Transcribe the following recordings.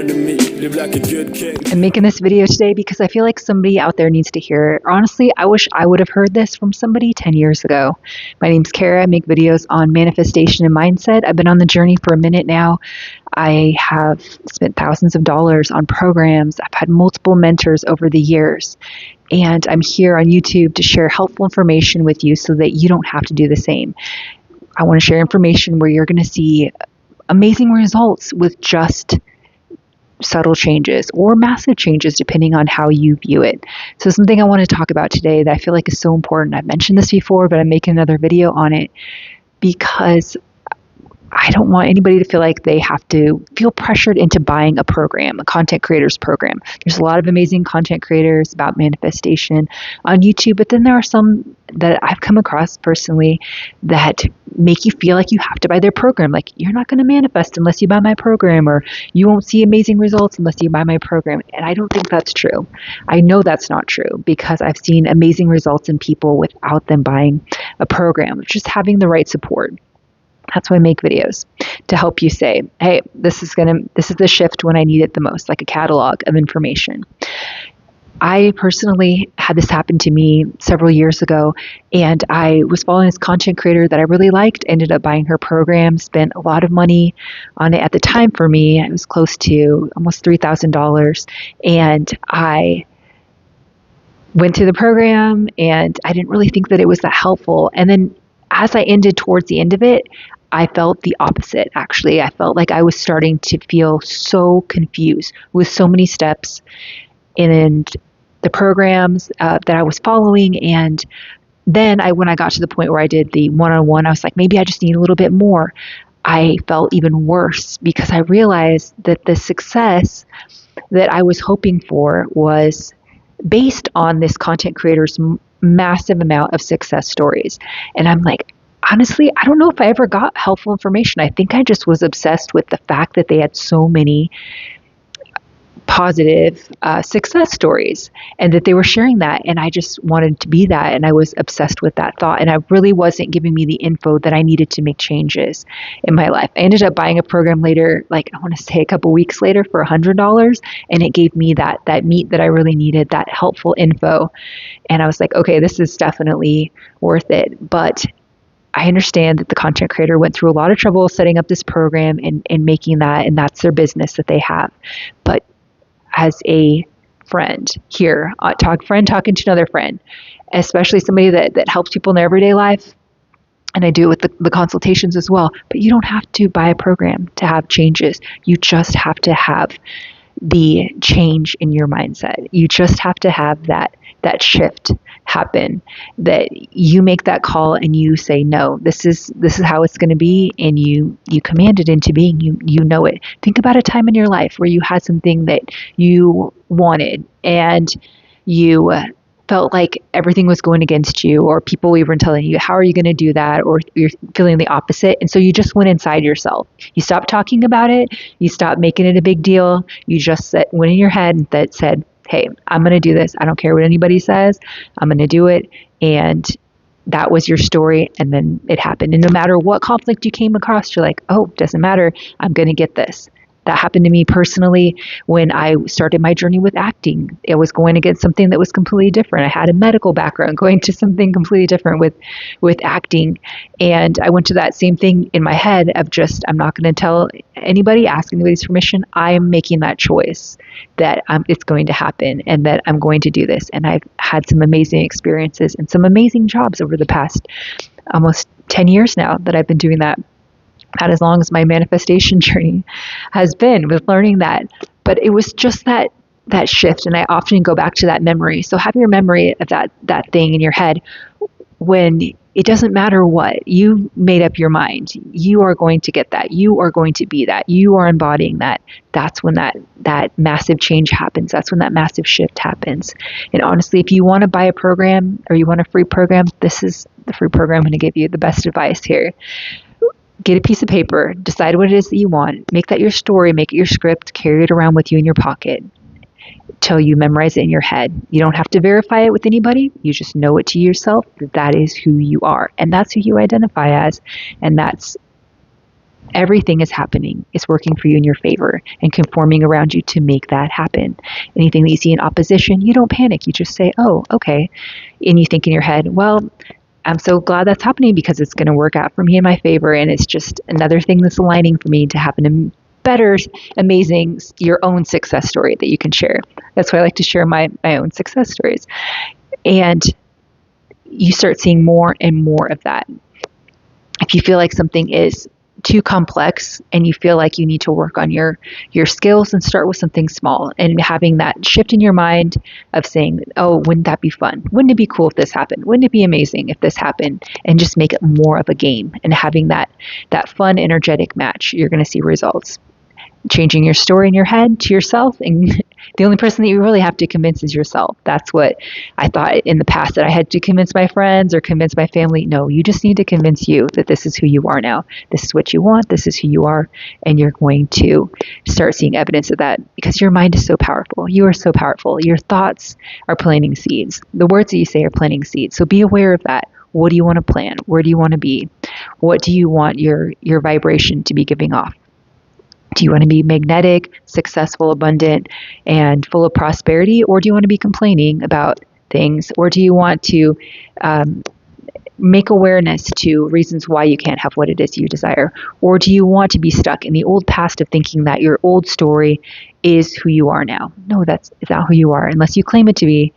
matter to me. Live like a good king. I'm making this video today because I feel like somebody out there needs to hear it. Honestly, I wish I would have heard this from somebody 10 years ago. My name's Kara. I make videos on manifestation and mindset. I've been on the journey for a minute now. I have spent thousands of dollars on programs. I've had multiple mentors over the years. And I'm here on YouTube to share helpful information with you so that you don't have to do the same. I want to share information where you're going to see amazing results with just subtle changes or massive changes depending on how you view it. So something I want to talk about today that I feel like is so important. I've mentioned this before, but I'm making another video on it because I don't want anybody to feel like they have to feel pressured into buying a program, a content creators program. There's a lot of amazing content creators about manifestation on YouTube, but then there are some that I've come across personally that make you feel like you have to buy their program. Like, you're not going to manifest unless you buy my program, or you won't see amazing results unless you buy my program. And I don't think that's true. I know that's not true because I've seen amazing results in people without them buying a program, just having the right support. That's why I make videos, to help you say, hey, this is the shift when I need it the most, like a catalog of information. I personally had this happen to me several years ago, and I was following this content creator that I really liked, ended up buying her program, spent a lot of money on it at the time. For me, it was close to almost $3,000, and I went through the program, and I didn't really think that it was that helpful. And then as I ended towards the end of it, I felt the opposite, actually. I felt like I was starting to feel so confused with so many steps in the programs that I was following. And then when I got to the point where I did the one-on-one, I was like, maybe I just need a little bit more. I felt even worse because I realized that the success that I was hoping for was based on this content creator's massive amount of success stories. And I'm like, honestly, I don't know if I ever got helpful information. I think I just was obsessed with the fact that they had so many positive success stories and that they were sharing that. And I just wanted to be that. And I was obsessed with that thought. And I really wasn't giving me the info that I needed to make changes in my life. I ended up buying a program later, like I want to say a couple weeks later, for $100. And it gave me that meat that I really needed, that helpful info. And I was like, okay, this is definitely worth it. But I understand that the content creator went through a lot of trouble setting up this program and making that, and that's their business that they have. But as a friend here, friend talking to another friend, especially somebody that helps people in their everyday life, and I do it with the consultations as well, but you don't have to buy a program to have changes. You just have to have the change in your mindset. You just have to have that shift happen, that you make that call and you say, no, this is how it's going to be, and you command it into being. You know it. Think about a time in your life where you had something that you wanted and you felt like everything was going against you, or people were telling you, how are you going to do that? Or you're feeling the opposite. And so you just went inside yourself. You stopped talking about it. You stopped making it a big deal. You just went in your head that said, hey, I'm going to do this. I don't care what anybody says. I'm going to do it. And that was your story. And then it happened. And no matter what conflict you came across, you're like, oh, doesn't matter. I'm going to get this. That happened to me personally when I started my journey with acting. I was going against something that was completely different. I had a medical background, going to something completely different with acting. And I went to that same thing in my head of just, I'm not going to tell anybody, ask anybody's permission. I am making that choice that it's going to happen and that I'm going to do this. And I've had some amazing experiences and some amazing jobs over the past almost 10 years now that I've been doing that. Not as long as my manifestation journey has been with learning that. But it was just that shift. And I often go back to that memory. So have your memory of that thing in your head when it doesn't matter what. You made up your mind. You are going to get that. You are going to be that. You are embodying that. That's when that massive change happens. That's when that massive shift happens. And honestly, if you want to buy a program or you want a free program, this is the free program I'm going to give you the best advice here. Get a piece of paper, decide what it is that you want, make that your story, make it your script, carry it around with you in your pocket till you memorize it in your head. You don't have to verify it with anybody. You just know it to yourself that is who you are. And that's who you identify as. And that's everything is happening is working for you in your favor and conforming around you to make that happen. Anything that you see in opposition, you don't panic. You just say, oh, okay. And you think in your head, well, I'm so glad that's happening because it's going to work out for me in my favor. And it's just another thing that's aligning for me to happen in better, amazing, your own success story that you can share. That's why I like to share my own success stories. And you start seeing more and more of that. If you feel like something is too complex and you feel like you need to work on your skills, and start with something small and having that shift in your mind of saying, oh, wouldn't that be fun? Wouldn't it be cool if this happened? Wouldn't it be amazing if this happened? And just make it more of a game and having that fun, energetic match, you're going to see results. Changing your story in your head to yourself, and the only person that you really have to convince is yourself. That's what I thought in the past, that I had to convince my friends or convince my family. No, you just need to convince you that this is who you are now. This is what you want. This is who you are. And you're going to start seeing evidence of that, because your mind is so powerful. You are so powerful. Your thoughts are planting seeds. The words that you say are planting seeds. So be aware of that. What do you want to plan? Where do you want to be? What do you want your vibration to be giving off? Do you want to be magnetic, successful, abundant, and full of prosperity? Or do you want to be complaining about things? Or do you want to make awareness to reasons why you can't have what it is you desire? Or do you want to be stuck in the old past of thinking that your old story is who you are now? No, that's not who you are, unless you claim it to be.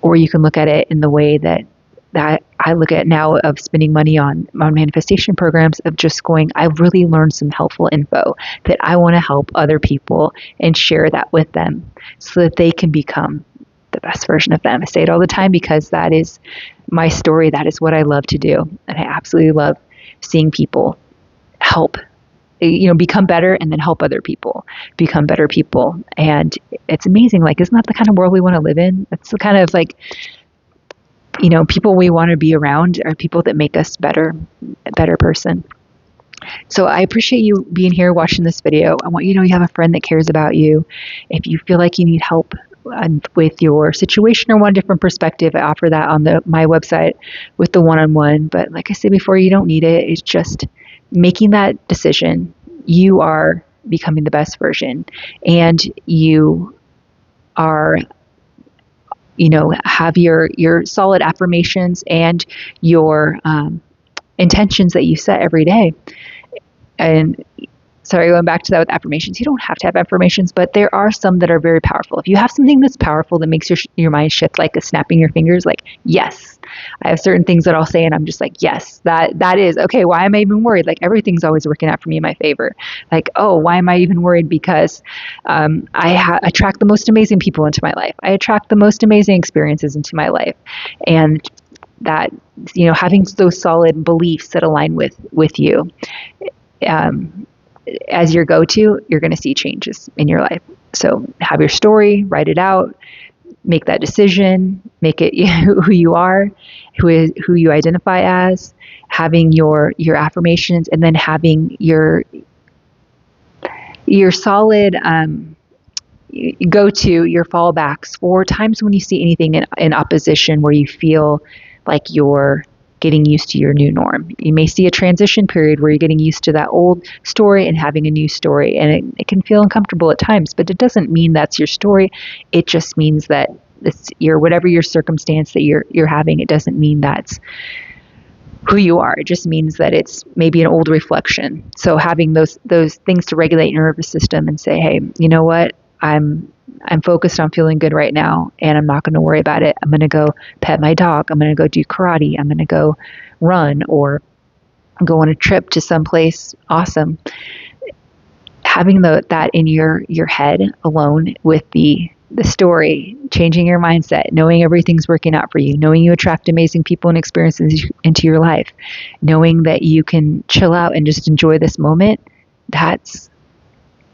Or you can look at it in the way that I look at now, of spending money on manifestation programs, of just going, I've really learned some helpful info that I want to help other people and share that with them so that they can become the best version of them. I say it all the time because that is my story. That is what I love to do. And I absolutely love seeing people help, become better, and then help other people become better people. And it's amazing. Like, isn't that the kind of world we want to live in? That's the kind of people we want to be around are people that make us a better person. So I appreciate you being here watching this video. I want you to know you have a friend that cares about you. If you feel like you need help with your situation or want a different perspective, I offer that on my website with the one-on-one. But like I said before, you don't need it. It's just making that decision. You are becoming the best version, and you are have your solid affirmations and your intentions that you set every day. And sorry, going back to that with affirmations, you don't have to have affirmations, but there are some that are very powerful. If you have something that's powerful that makes your mind shift, like a snapping your fingers, like, yes. I have certain things that I'll say and I'm just like, yes, that is okay. Why am I even worried? Like, everything's always working out for me in my favor. Like, oh, why am I even worried? Because I attract the most amazing people into my life. I attract the most amazing experiences into my life. And that, having those solid beliefs that align with you, as your go-to, you're going to see changes in your life. So have your story, write it out, make that decision, make it who you are, who you identify as, having your affirmations, and then having your solid go-to, your fallbacks for times when you see anything in opposition where you feel like you're getting used to your new norm. You may see a transition period where you're getting used to that old story and having a new story, and it can feel uncomfortable at times, but it doesn't mean that's your story. It just means that it's whatever your circumstance that you're having, it doesn't mean that's who you are. It just means that it's maybe an old reflection. So having those things to regulate your nervous system and say, hey, you know what? I'm focused on feeling good right now, and I'm not going to worry about it. I'm going to go pet my dog. I'm going to go do karate. I'm going to go run or go on a trip to someplace awesome. Having that in your head alone with the story, changing your mindset, knowing everything's working out for you, knowing you attract amazing people and experiences into your life, knowing that you can chill out and just enjoy this moment, that's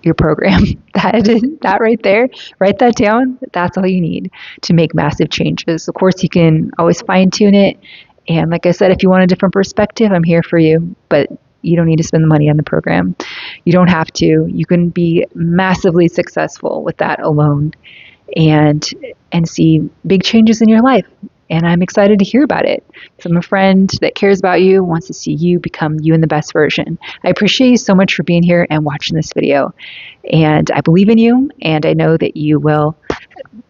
your program. That right there, write that down. That's all you need to make massive changes. Of course, you can always fine tune it. And like I said, if you want a different perspective, I'm here for you, but you don't need to spend the money on the program. You don't have to. You can be massively successful with that alone and see big changes in your life. and I'm excited to hear about it. So I'm a friend that cares about you, wants to see you become you in the best version. I appreciate you so much for being here and watching this video. And I believe in you, and I know that you will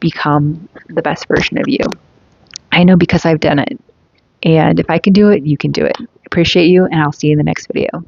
become the best version of you. I know because I've done it. And if I can do it, you can do it. Appreciate you, and I'll see you in the next video.